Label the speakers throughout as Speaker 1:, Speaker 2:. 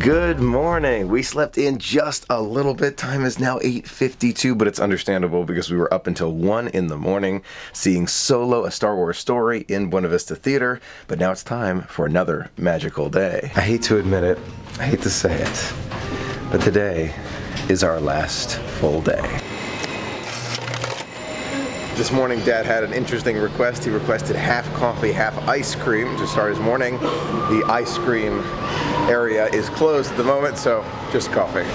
Speaker 1: Good morning. We slept in just a little bit. Time is now 8:52, but it's understandable because we were up until 1 in the morning seeing Solo, a Star Wars story in Buena Vista Theater, but now it's time for another magical day. I hate to admit it, I hate to say it, but today is our last full day. This morning, Dad had an interesting request. He requested half coffee, half ice cream to start his morning. The ice cream area is closed at the moment, so just coffee.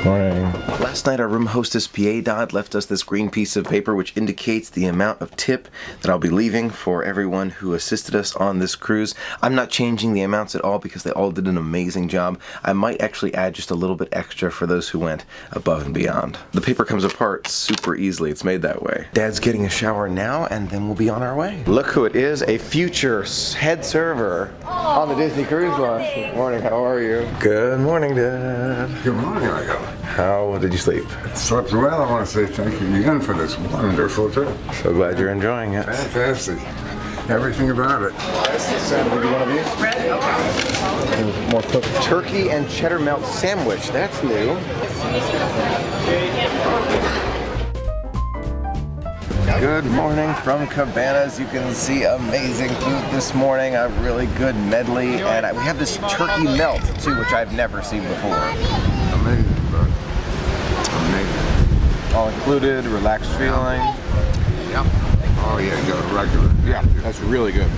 Speaker 1: Morning. Last night, our room hostess, PA Dodd, left us this green piece of paper which indicates the amount of tip that I'll be leaving for everyone who assisted us on this cruise. I'm not changing the amounts at all because they all did an amazing job. I might actually add just a little bit extra for those who went above and beyond. The paper comes apart super easily. It's made that way. Dad's getting a shower now, and then we'll be on our way. Look who it is, a future head server on the Disney Cruise Line. Good morning, how are you? Good morning, Dad.
Speaker 2: Good morning, Michael.
Speaker 1: How did you sleep?
Speaker 2: Slept well. I want to say thank you again for this wonderful trip.
Speaker 1: So glad you're enjoying it.
Speaker 2: Fantastic. Everything about it.
Speaker 1: Sam, maybe one of these? And more cooked turkey and cheddar melt sandwich. That's new. Good morning from Cabanas. You can see amazing food this morning, a really good medley, and we have this turkey melt too, which I've never seen before.
Speaker 2: Amazing, bro. Amazing.
Speaker 1: All included, relaxed feeling.
Speaker 2: Yep. Oh yeah, you got a regular.
Speaker 1: Yeah, that's really good.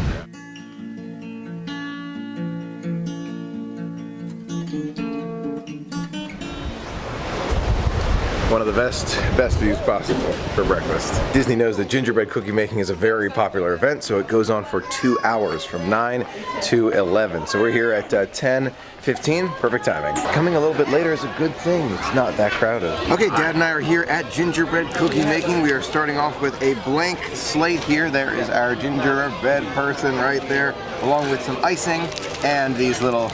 Speaker 1: One of the best views possible for breakfast. Disney knows that gingerbread cookie making is a very popular event, so it goes on for 2 hours from 9 to 11. So we're here at 10:15, perfect timing. Coming a little bit later is a good thing. It's not that crowded. Okay, Dad and I are here at gingerbread cookie making. We are starting off with a blank slate here. There is our gingerbread person right there, along with some icing and these little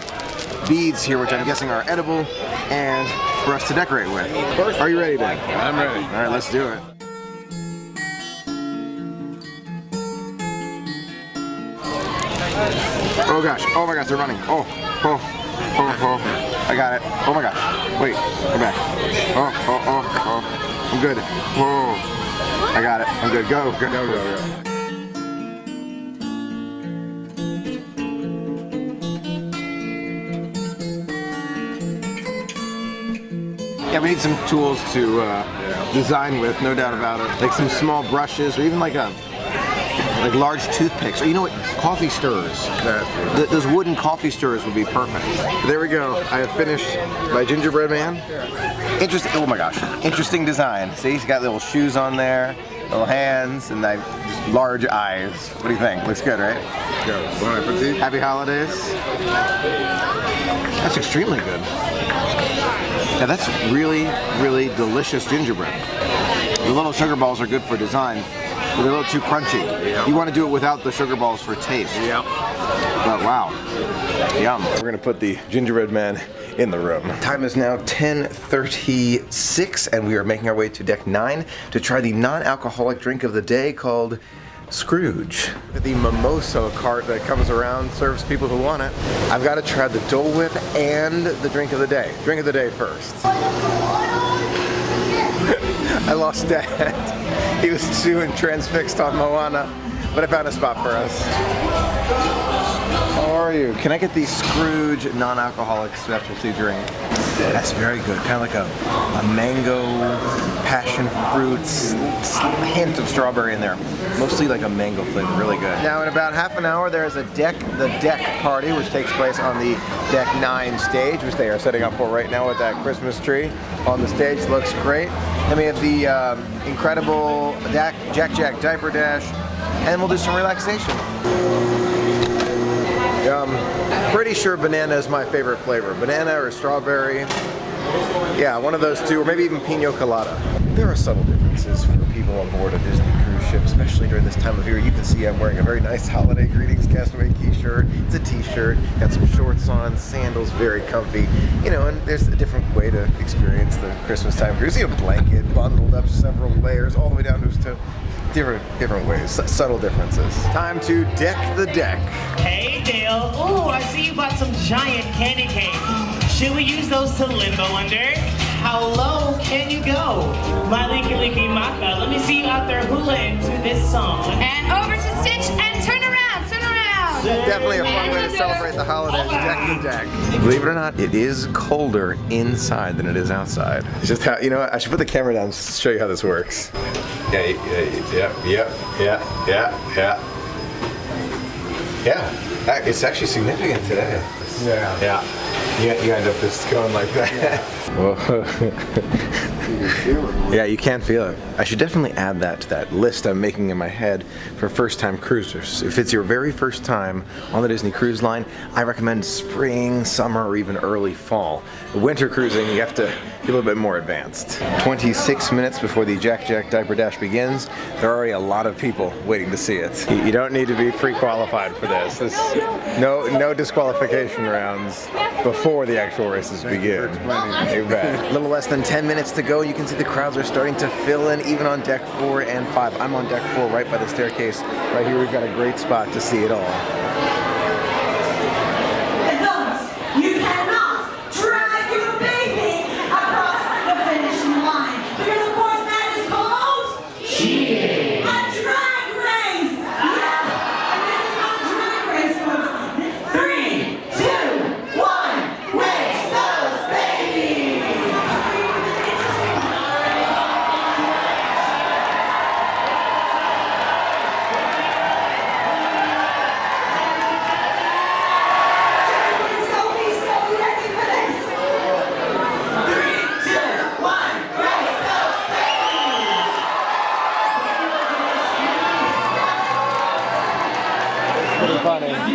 Speaker 1: beads here, which I'm guessing are edible, and for us to decorate with. Are you ready, Dad?
Speaker 2: I'm ready.
Speaker 1: All right, let's do it. Oh gosh, oh my gosh, they're running. Oh. I got it. Oh my gosh. Wait, go back. Oh. I'm good. Whoa. I got it. I'm good. Go. Yeah, we need some tools to design with, no doubt about it. Like some small brushes, or even like large toothpicks, or you know what, coffee stirrers. Those wooden coffee stirrers would be perfect. There we go. I have finished my gingerbread man. Interesting. Oh my gosh, interesting design. See, he's got little shoes on there, little hands, and just large eyes. What do you think? Looks good, right?
Speaker 2: Go. Bon appetit.
Speaker 1: Happy holidays. That's extremely good. Yeah, that's really, really delicious gingerbread. The little sugar balls are good for design, but they're a little too crunchy. Yeah. You want to do it without the sugar balls for taste.
Speaker 2: Yeah.
Speaker 1: But wow, yum. We're gonna put the gingerbread man in the room. Time is now 10:36, and we are making our way to deck 9 to try the non-alcoholic drink of the day called Scrooge. The mimosa cart that comes around serves people who want it. I've got to try the Dole Whip and the drink of the day. Drink of the day first. I lost Dad. He was too transfixed on Moana, but I found a spot for us. How are you? Can I get the Scrooge non-alcoholic specialty drink? That's very good. Kind of like a mango, passion fruits, hint of strawberry in there. Mostly like a mango flavor, really good. Now in about half an hour there's the deck party, which takes place on the deck 9 stage, which they are setting up for right now with that Christmas tree on the stage. Looks great. Then we have the incredible Jack Diaper Dash, and we'll do some relaxation. Pretty sure banana is my favorite flavor. Banana or strawberry. Yeah, one of those two, or maybe even pina colada. There are subtle differences for people on board a Disney cruise ship, especially during this time of year. You can see I'm wearing a very nice Holiday Greetings Castaway t-shirt. It's a t-shirt, got some shorts on, sandals, very comfy. You know, and there's a different way to experience the Christmas time cruise. You know, blanket, bundled up several layers, all the way down to his toe. different ways, subtle differences. Time to deck the deck.
Speaker 3: Hey Dale, ooh, I see you bought some giant candy cane. Should we use those to limbo under? How low can you go? My leaky leaky maka, let me see you out there hula-ing to this song.
Speaker 4: And over to Stitch and turn around, turn around.
Speaker 1: Definitely a fun way to celebrate the holidays, deck the deck. Believe it or not, it is colder inside than it is outside. It's just how, you know what, I should put the camera down just to show you how this works. Yeah. It's actually significant today. Yeah. You end up just going like that. Whoa. Yeah, you can feel it. I should definitely add that to that list I'm making in my head for first-time cruisers. If it's your very first time on the Disney Cruise Line, I recommend spring, summer, or even early fall. Winter cruising, you have to be a little bit more advanced. 26 minutes before the Jack Jack Diaper Dash begins, there are already a lot of people waiting to see it. You don't need to be pre-qualified for this. No disqualification rounds before the actual races begin. You bet. A little less than 10 minutes to go. You can see the crowds are starting to fill in, even on deck 4 and 5. I'm on deck 4 right by the staircase. Right here we've got a great spot to see it all.
Speaker 5: Adults, you cannot drag your baby across the finishing line because of course that is called cheating. A drag race. Yes. And this is not a drag race, folks. 3, 2, 1, race those babies.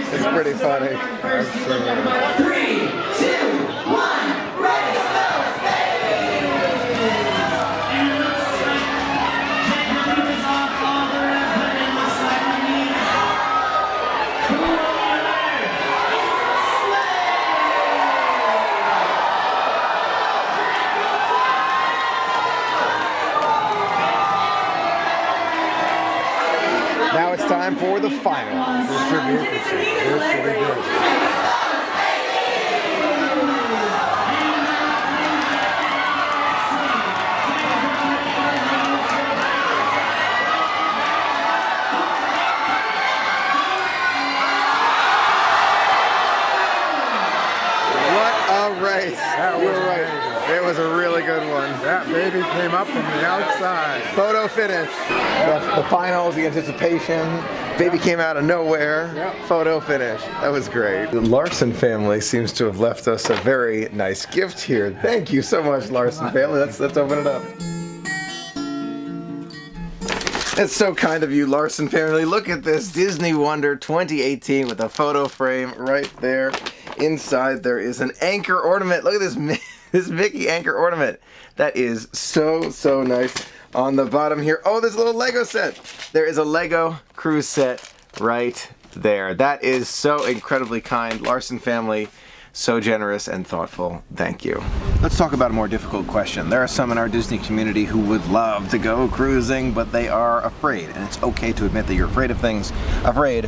Speaker 1: It's pretty funny.
Speaker 5: 3, 2, 1, race those
Speaker 1: Now it's time for the final.
Speaker 2: This should be interesting. This should be good.
Speaker 1: What a race. You were right. It was a really good one.
Speaker 2: That baby came up from the outside.
Speaker 1: Photo finish. The finals, the anticipation. Baby came out of nowhere.
Speaker 2: Yep.
Speaker 1: Photo finish. That was great. The Larson family seems to have left us a very nice gift here. Thank you so much, Larson family. Let's open it up. It's so kind of you, Larson family. Look at this Disney Wonder 2018 with a photo frame right there. Inside there is an anchor ornament. Look at this, this Mickey anchor ornament. That is so nice. On the bottom here, oh, there's a little Lego set. There is a Lego cruise set right there. That is so incredibly kind. Larson family, so generous and thoughtful. Thank you. Let's talk about a more difficult question. There are some in our Disney community who would love to go cruising, but they are afraid. And it's okay to admit that you're afraid of things. Afraid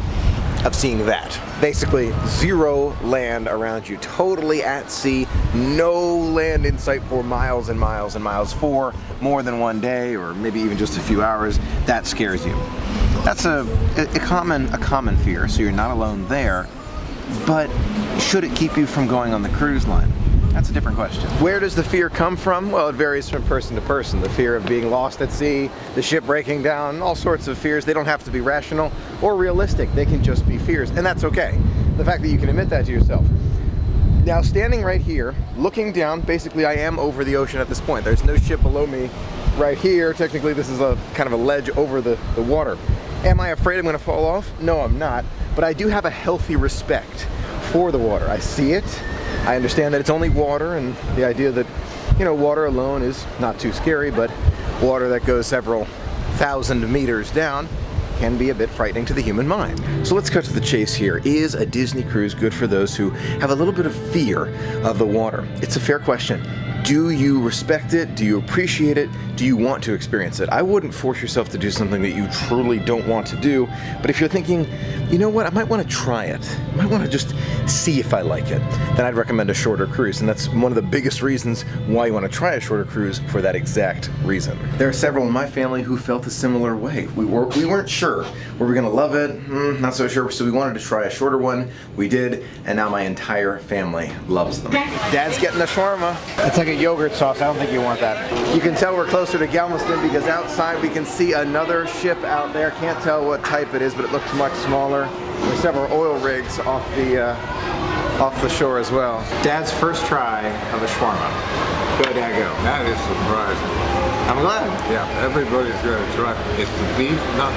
Speaker 1: of seeing that. Basically, zero land around you, totally at sea, no land in sight for miles and miles and miles for more than one day or maybe even just a few hours. That scares you. That's a common fear, so you're not alone there. But should it keep you from going on the cruise line? That's a different question. Where does the fear come from? Well, it varies from person to person. The fear of being lost at sea, the ship breaking down, all sorts of fears. They don't have to be rational or realistic. They can just be fears, and that's okay. The fact that you can admit that to yourself. Now, standing right here, looking down, basically I am over the ocean at this point. There's no ship below me right here. Technically, this is a kind of a ledge over the water. Am I afraid I'm gonna fall off? No, I'm not. But I do have a healthy respect for the water. I see it. I understand that it's only water, and the idea that, you know, water alone is not too scary, but water that goes several thousand meters down can be a bit frightening to the human mind. So let's cut to the chase here. Is a Disney cruise good for those who have a little bit of fear of the water? It's a fair question. Do you respect it? Do you appreciate it? Do you want to experience it? I wouldn't force yourself to do something that you truly don't want to do, but if you're thinking, you know what, I might want to try it, I might want to just see if I like it, then I'd recommend a shorter cruise, and that's one of the biggest reasons why you want to try a shorter cruise, for that exact reason. There are several in my family who felt a similar way. We weren't sure. Were we gonna love it? Not so sure, so we wanted to try a shorter one. We did, and now my entire family loves them. Dad's getting the shawarma. It's like a yogurt sauce. I don't think you want that. You can tell we're closer to Galveston because outside we can see another ship out there. Can't tell what type it is, but it looks much smaller. There's several oil rigs off the shore as well. Dad's first try of a shawarma. Go, Dad, go.
Speaker 2: That is surprising.
Speaker 1: I'm glad.
Speaker 2: Yeah, everybody's going to try. It's the beef, not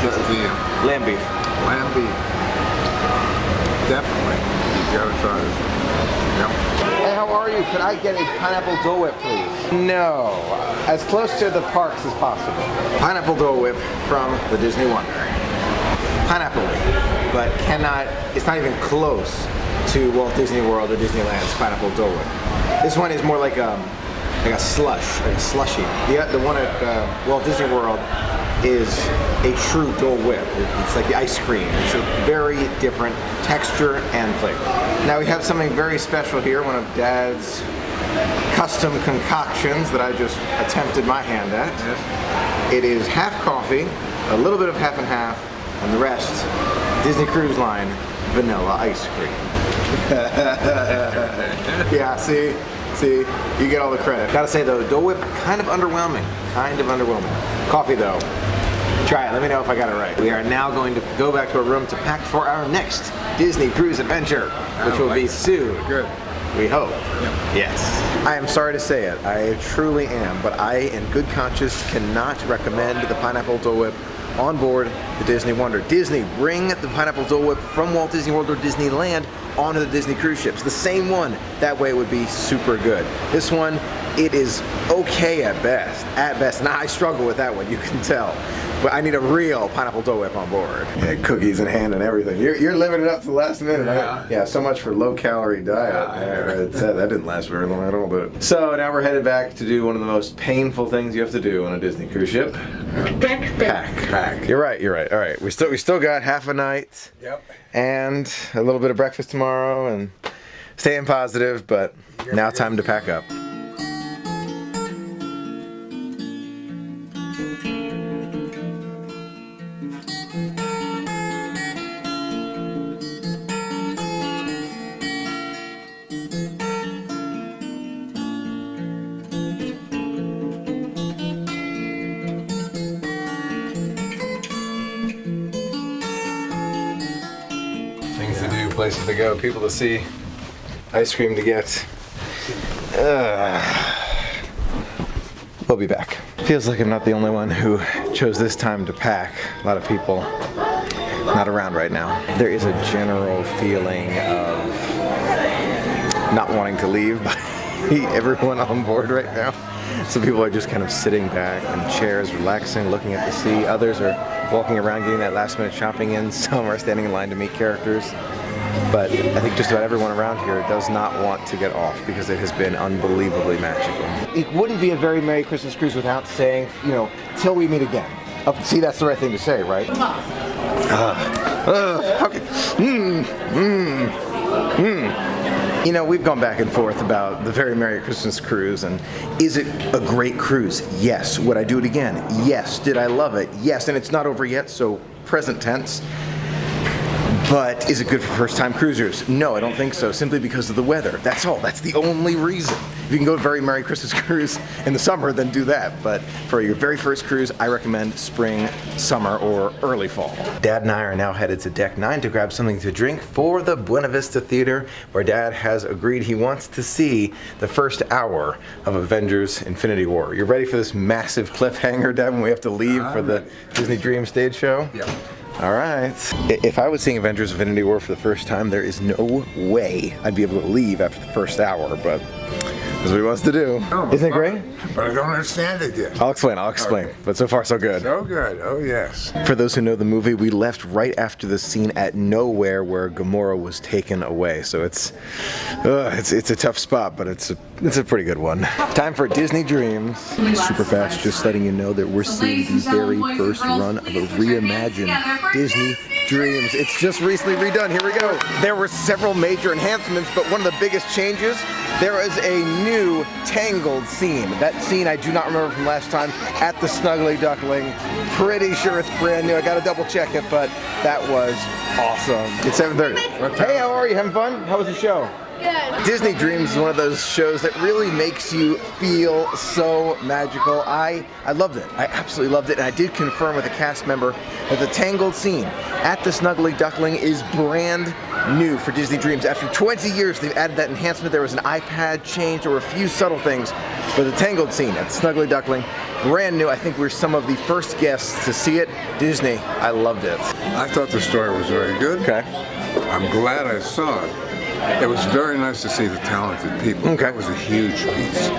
Speaker 2: just the
Speaker 1: Lamb beef.
Speaker 2: lamb beef. Definitely, you got to try it. Yep.
Speaker 1: Hey, how are you? Could I get a pineapple Dole Whip, please? No. As close to the parks as possible. Pineapple Dole Whip from the Disney Wonder. Pineapple whip, but it's not even close to Walt Disney World or Disneyland's Pineapple Dole Whip. This one is more like a slush, like a slushy. The one at Walt Disney World is a true Dole Whip. It's like the ice cream. It's a very different texture and flavor. Now we have something very special here, one of Dad's custom concoctions that I just attempted my hand at. Yes. It is half coffee, a little bit of half and half, and the rest, Disney Cruise Line vanilla ice cream. Yeah, see, you get all the credit. Gotta say though, Dole Whip, kind of underwhelming. Coffee though, try it, let me know if I got it right. We are now going to go back to our room to pack for our next Disney cruise adventure, which will be soon. Good. We hope. Yep. Yes. I am sorry to say it, I truly am, but I, in good conscience, cannot recommend the Pineapple Dole Whip on board the Disney Wonder. Disney, bring the Pineapple Dole Whip from Walt Disney World or Disneyland onto the Disney cruise ships. The same one. That way it would be super good. This one, it is okay at best. At best. Now I struggle with that one, you can tell. But I need a real Pineapple Dole Whip on board. Yeah, cookies in hand and everything. You're living it up to the last minute. Yeah. Right? Yeah, so much for low-calorie diet. That didn't last very long at all, but. So now we're headed back to do one of the most painful things you have to do on a Disney cruise ship. Pack. You're right. All right, we still got half a night. Yep. And a little bit of breakfast tomorrow, and staying positive, but now time to pack up. Things to do, places to go, people to see, ice cream to get. We'll be back. Feels like I'm not the only one who chose this time to pack. A lot of people not around right now. There is a general feeling of not wanting to leave by everyone on board right now. Some people are just kind of sitting back in chairs, relaxing, looking at the sea. Others are walking around getting that last minute shopping in. Some are standing in line to meet characters. But I think just about everyone around here does not want to get off because it has been unbelievably magical. It wouldn't be a very Merry Christmas Cruise without saying, till we meet again. See, that's the right thing to say, right? We've gone back and forth about the Very Merry Christmas Cruise, and is it a great cruise? Yes. Would I do it again? Yes. Did I love it? Yes. And it's not over yet, so present tense. But is it good for first-time cruisers? No, I don't think so, simply because of the weather. That's all. That's the only reason. If you can go to Very Merry Christmas Cruise in the summer, then do that. But for your very first cruise, I recommend spring, summer, or early fall. Dad and I are now headed to Deck 9 to grab something to drink for the Buena Vista Theater, where Dad has agreed he wants to see the first hour of Avengers Infinity War. You're ready for this massive cliffhanger, Dad, when we have to leave for the Disney Dream stage show? Yep. All right. If I was seeing Avengers Infinity War for the first time, there is no way I'd be able to leave after the first hour, but That's what he wants to do.
Speaker 2: Oh,
Speaker 1: Isn't it great?
Speaker 2: But I don't understand it yet.
Speaker 1: I'll explain.
Speaker 2: Okay.
Speaker 1: But so far, so good.
Speaker 2: So good. Oh, yes.
Speaker 1: For those who know the movie, we left right after the scene at Nowhere where Gamora was taken away. So it's a tough spot, but it's a pretty good one. Time for Disney Dreams. Super fast, just letting you know that we're seeing the very first run of a reimagined Disney Dreams. It's just recently redone. Here we go. There were several major enhancements, but one of the biggest changes, there is a new Tangled scene. That scene I do not remember from last time at the Snuggly Duckling. Pretty sure it's brand new. I gotta double check it, but that was awesome. It's 7:30. Hey, how are you? Having fun? How was the show?
Speaker 4: Good.
Speaker 1: Disney Dreams is one of those shows that really makes you feel so magical. I loved it. I absolutely loved it. And I did confirm with a cast member that the Tangled scene at the Snuggly Duckling is brand new for Disney Dreams. After 20 years, they've added that enhancement. There was an iPad change. There were a few subtle things. But the Tangled scene at the Snuggly Duckling, brand new. I think we're some of the first guests to see it. Disney, I loved it.
Speaker 2: I thought the story was very good.
Speaker 1: Okay.
Speaker 2: I'm glad I saw it. It was very nice to see the talented people.
Speaker 1: Okay.
Speaker 2: That was a huge piece.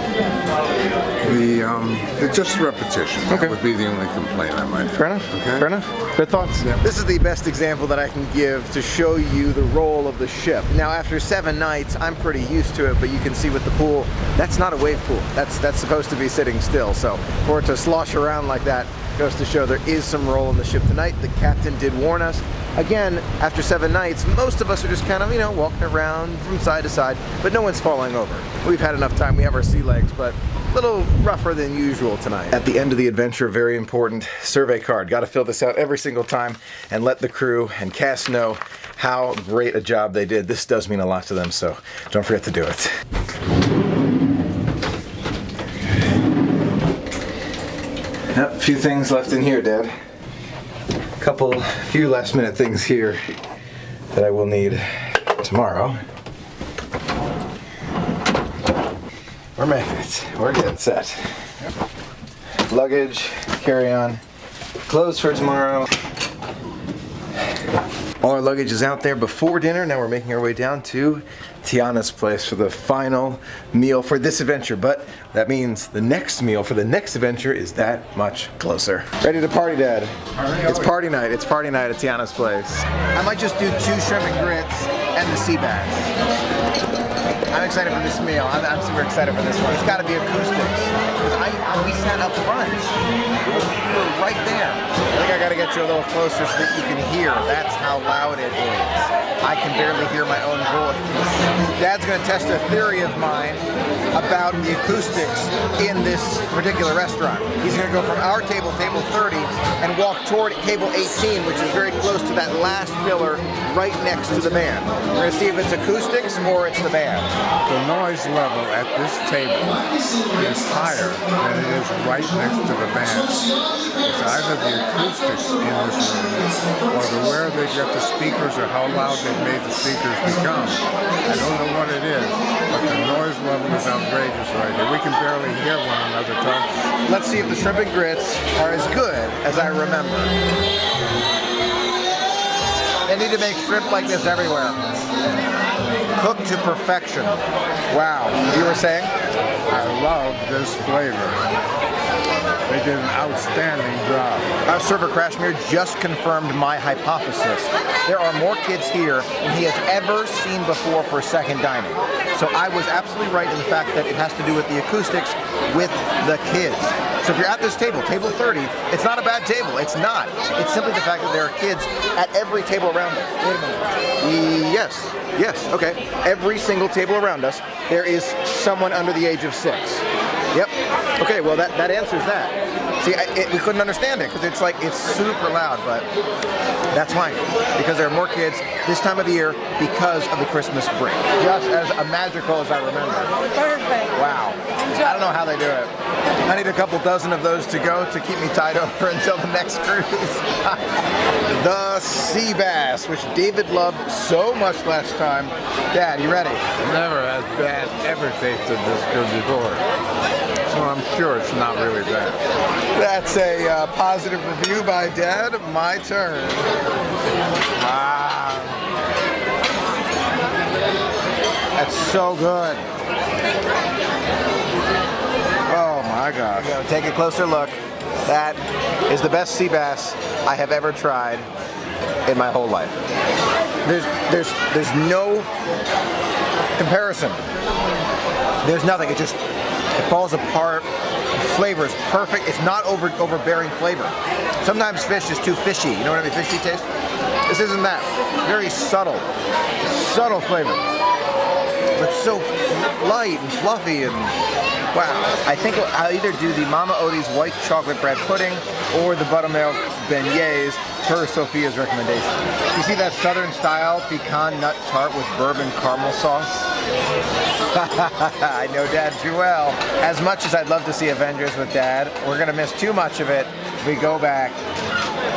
Speaker 2: It's just repetition.
Speaker 1: Okay.
Speaker 2: That would be the only complaint I might have.
Speaker 1: Fair enough.
Speaker 2: Okay.
Speaker 1: Fair enough. Good thoughts.
Speaker 2: Yeah.
Speaker 1: This is the best example that I can give to show you the role of the ship. Now, after 7 nights, I'm pretty used to it, but you can see with the pool, that's not a wave pool. That's supposed to be sitting still. So for it to slosh around like that goes to show there is some role in the ship tonight. The captain did warn us. Again, after 7 nights, most of us are just kind of, walking around from side to side, but no one's falling over. We've had enough time. We have our sea legs, but a little rougher than usual tonight. At the end of the adventure, very important survey card. Got to fill this out every single time and let the crew and cast know how great a job they did. This does mean a lot to them, so don't forget to do it. Yep, a few things left in here, Dad. Few last minute things here that I will need tomorrow. We're making it. We're getting set. Luggage, carry-on, clothes for tomorrow. All our luggage is out there before dinner. Now we're making our way down to Tiana's place for the final meal for this adventure. But that means the next meal for the next adventure is that much closer. Ready to party, Dad? It's party night. It's party night at Tiana's place. I might just do 2 shrimp and grits and the sea bass. I'm excited for this meal. I'm super excited for this one. It's got to be acoustics. We sat up front. We were right there. I think I got to get you a little closer so that you can hear. That's how loud it is. I can barely hear my own voice. Dad's going to test a theory of mine about the acoustics in this particular restaurant. He's going to go from our table, table 30, and walk toward table 18, which is very close to that last pillar right next to the band. We're going to see if it's acoustics or it's the band.
Speaker 2: The noise level at this table is higher than it is right next to the band. It's either the acoustics in this room or where they get the speakers or how loud they've made the speakers become. I don't know what it is, but the noise level is outrageous right here. We can barely hear one another talk.
Speaker 1: Let's see if the shrimp and grits are as good as I remember. They need to make shrimp like this everywhere. Cooked to perfection. Wow. You were saying?
Speaker 2: I love this flavor. They did an outstanding job.
Speaker 1: Our server Kashmir just confirmed my hypothesis. There are more kids here than he has ever seen before for second dining. So I was absolutely right in the fact that it has to do with the acoustics with the kids. So if you're at this table, table 30, it's not a bad table. It's not. It's simply the fact that there are kids at every table around us. Wait a minute. Yes, okay. Every single table around us, there is someone under the age of 6. Yep. Okay, well that answers that. See, we couldn't understand it because it's super loud, but that's fine because there are more kids this time of year because of the Christmas break. Just as magical as I remember.
Speaker 4: Perfect.
Speaker 1: Wow. I don't know how they do it. I need a couple dozen of those to go to keep me tied over until the next cruise. The sea bass, which David loved so much last time. Dad, you ready?
Speaker 2: Never has bad ever tasted this good before. So I'm sure it's not really bad.
Speaker 1: That's a positive review by Dad. My turn. That's so good.
Speaker 2: my gosh.
Speaker 1: You know, take a closer look. That is the best sea bass I have ever tried in my whole life. There's no comparison. There's nothing. It falls apart. The flavor is perfect. It's not overbearing flavor. Sometimes fish is too fishy. You know what I mean? Fishy taste. This isn't that. Very subtle flavor, but so light and fluffy and wow. I think I'll either do the Mama Odie's white chocolate bread pudding or the buttermilk beignets per Sophia's recommendation. You see that southern style pecan nut tart with bourbon caramel sauce? I know Dad too well. As much as I'd love to see Avengers with Dad, we're gonna miss too much of it if we go back.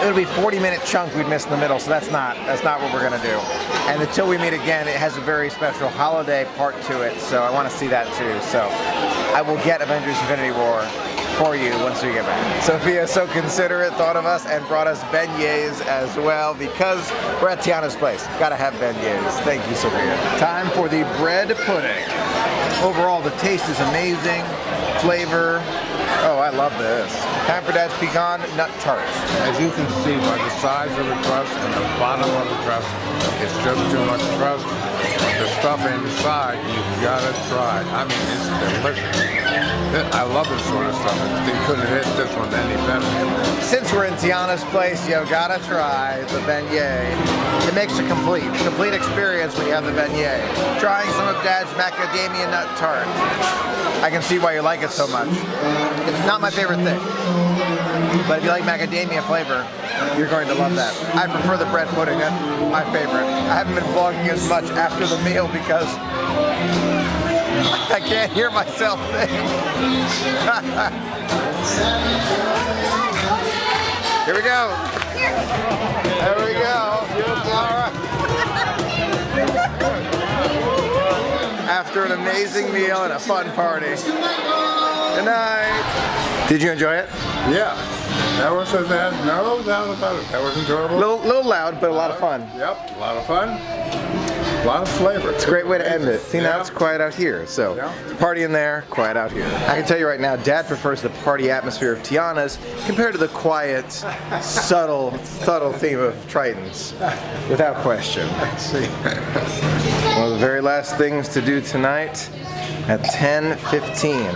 Speaker 1: It'll be 40-minute chunk we'd miss in the middle, so that's not what we're gonna do. And Until We Meet Again, it has a very special holiday part to it, so I want to see that too. So I will get Avengers Infinity War for you once we get back. Sophia is so considerate, thought of us, and brought us beignets as well because we're at Tiana's place. Gotta have beignets. Thank you, Sophia. Time for the bread pudding. Overall, the taste is amazing. Flavor. Oh, I love this. Time for Dad's pecan nut tart.
Speaker 2: As you can see by the size of the crust and the bottom of the crust, it's just too much crust. The stuff inside, you've got to try. I mean, it's delicious. I love this sort of stuff. They couldn't hit this one any better.
Speaker 1: Since we're in Tiana's place, you gotta try the beignet. It makes a complete experience when you have the beignet. Trying some of Dad's macadamia nut tart. I can see why you like it so much. It's not my favorite thing, but if you like macadamia flavor, you're going to love that. I prefer the bread pudding. That's my favorite. I haven't been vlogging as much after the meal because I can't hear myself think. Here we go. There we go. All right. After an amazing meal and a fun party. Good night. Did you enjoy it?
Speaker 2: Yeah. That was no doubt about it. That was enjoyable.
Speaker 1: Little loud, but a lot of fun.
Speaker 2: Yep, a lot of fun. A lot of flavor.
Speaker 1: It's a great way to end it. See, now it's quiet out here. So, party in there, quiet out here. I can tell you right now, Dad prefers the party atmosphere of Tiana's compared to the quiet, subtle theme of Triton's, without question. See. One of the very last things to do tonight at 10:15,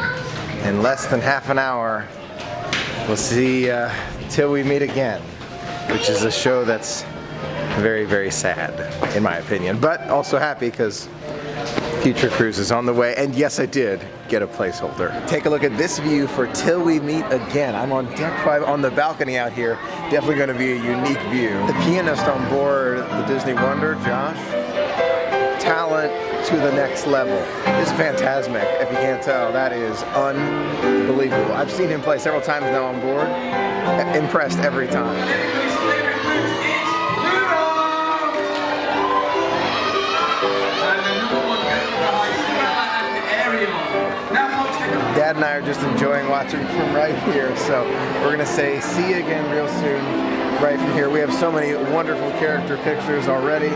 Speaker 1: in less than half an hour, we'll see Till We Meet Again, which is a show that's very, very sad, in my opinion, but also happy because future cruise is on the way. And yes, I did get a placeholder. Take a look at this view for Till We Meet Again. I'm on deck 5 on the balcony out here. Definitely going to be a unique view. The pianist on board the Disney Wonder, Josh, talent to the next level. It's phantasmic, if you can't tell. That is unbelievable. I've seen him play several times now on board. Impressed every time. Dad and I are just enjoying watching from right here, so we're gonna say see you again real soon right from here. We have so many wonderful character pictures already,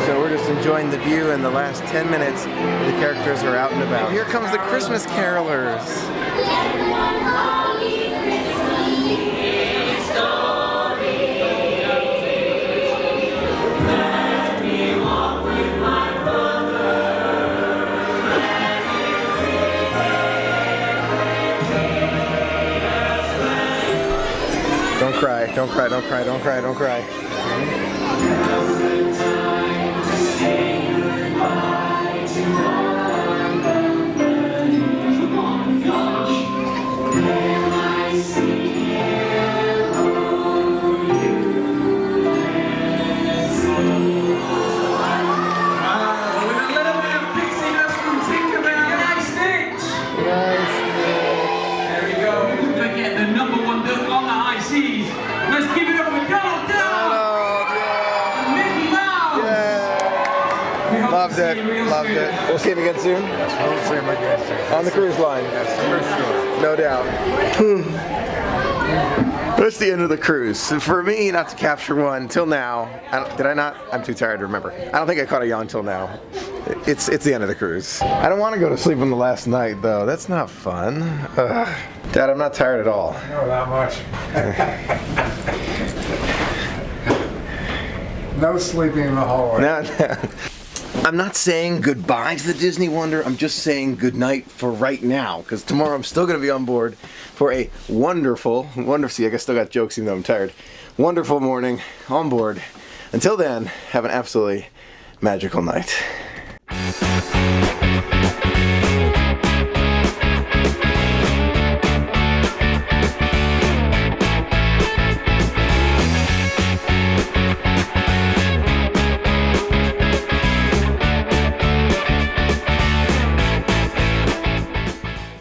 Speaker 1: so we're just enjoying the view. In the last 10 minutes, the characters are out and about. Here comes the Christmas carolers. Don't cry, don't cry, don't cry, don't cry, don't cry.
Speaker 6: Let's give it up for Donald Duck! Mickey Mouse!
Speaker 1: Yeah. Loved it, loved it. We'll see him again soon.
Speaker 2: We'll see him again soon.
Speaker 1: On the cruise line.
Speaker 2: Yes, for sure.
Speaker 1: No doubt. That's the end of the cruise. For me, not to capture one till now. Did I not? I'm too tired to remember. I don't think I caught a yawn till now. It's the end of the cruise. I don't want to go to sleep on the last night though. That's not fun. Ugh. Dad, I'm not tired at all.
Speaker 2: No, not much. No sleeping in the hallway.
Speaker 1: No. I'm not saying goodbye to the Disney Wonder. I'm just saying goodnight for right now, because tomorrow I'm still going to be on board for a wonderful, see, I guess I still got jokes even though I'm tired. Wonderful morning on board. Until then, have an absolutely magical night.